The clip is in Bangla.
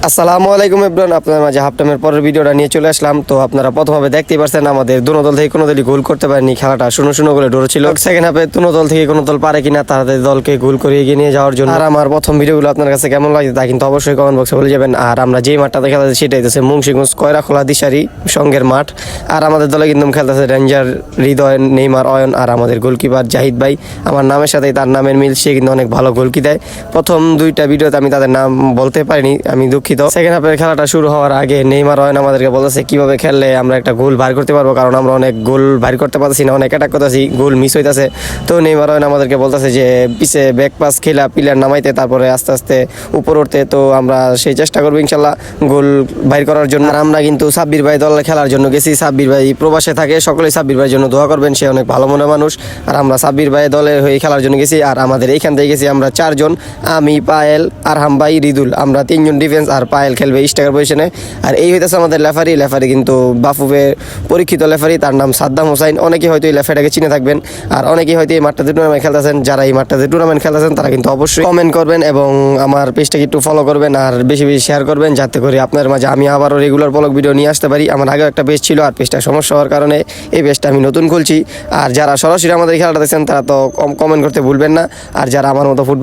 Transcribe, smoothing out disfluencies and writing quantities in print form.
আসসালামু আলাইকুম এভরিওয়ান, আপনার মাঝে হাফ টাইমের পরের ভিডিওটা নিয়ে চলে আসলাম। তো আপনারা প্রথমভাবে দেখতেই পারছেন আমাদের দুনো দল থেকে কোনো দলই গোল করতে পারেনি, খেলাটা শূন্য শূন্য করে ড্র ছিল। সেকেন্ড হাফে দুনো দল থেকে কোনো দল পারে কিনা তাদের দলকে গোল করে এগিয়ে নিয়ে যাওয়ার জন্য। আর আমার প্রথম ভিডিওগুলো আপনার কাছে কেমন লাগে তা কিন্তু অবশ্যই কমেন্ট বক্সে বলে যাবেন। আর আমরা যেই মাঠটাতে খেলাতে সেটাই হচ্ছে মুন্সিগঞ্জ কয়রাখোলা দিশারি সঙ্গের মাঠ। আর আমাদের দলে কিন্তু খেলতেছে রেঞ্জার, হৃদয়, নেইমার, অয়ন আর আমাদের গোলকিপার জাহিদ ভাই। আমার নামের সাথেই তার নামের মিল, সে কিন্তু অনেক ভালো গোলকি দেয়। প্রথম দুইটা ভিডিওতে আমি তাদের নাম বলতে পারিনি, আমি দুঃখিত। সেকেন্ড হাফের খেলাটা শুরু হওয়ার আগে নেইমার, অয়ন আমাদেরকে বলেছে কিভাবে খেললে আমরা একটা গোল বাইর করতে পারবো, কারণ আমরা অনেক গোল বাইর করতে পারছি না, অনেক অ্যাটাক করতেছি, গোল মিস হইতেছে। তো নেইমার, অয়ন আমাদেরকে বলতেছে যে পিছে ব্যাক পাস খেলা, প্লেয়ার নামাইতে, তারপরে আস্তে আস্তে উপর উঠতে। তো আমরা সেই চেষ্টা করবো ইনশাল্লাহ গোল বাইর করার জন্য। আর আমরা কিন্তু সাব্বির ভাই দলে খেলার জন্য গেছি। সাব্বির ভাই প্রবাসে থাকে, সকলেই সাব্বির ভাইয়ের জন্য দোয়া করবেন, সে অনেক ভালো মনের মানুষ। আর আমরা সাব্বির ভাই দলে হয়ে খেলার জন্য গেছি। আর আমাদের এইখান থেকে গেছি আমরা চারজন, আমি, পায়েল, আরহাম ভাই, রিদুল, আমরা তিনজন ডিফেন্স, আর পায়েল খেলবে স্ট্রাইকার পজিশনে। আর এই হইতেছে আমাদের লেফারি কিন্তু বাফুফে পরীক্ষিত লেফারি, তার নাম সাদ্দাম হোসাইন। অনেকেই হয়তো এই লেফারিটাকে চিনে থাকবেন, আর অনেকেই হয়তো এই মাঠটাতে টুর্নামেন্ট খেলতেছেন। যারা এই মাঠটাতে টুর্নামেন্ট খেলতেছেন তারা কিন্তু অবশ্যই কমেন্ট করবেন এবং আমার পেজটাকে একটু ফলো করবেন আর বেশি বেশি শেয়ার করবেন, যাতে করে আপনার মাঝে আমি আবারও রেগুলার ব্লগ ভিডিও নিয়ে আসতে পারি। আমার আগেও একটা পেজ ছিল, আর পেজটা সমস্যা হওয়ার কারণে এই পেজটা আমি নতুন খুলছি। আর যারা সরাসরি আমাদের খেলাটা দেখছেন তারা তো কমেন্ট করতে ভুলবেন না। আর যারা আমার মতো ফুটবল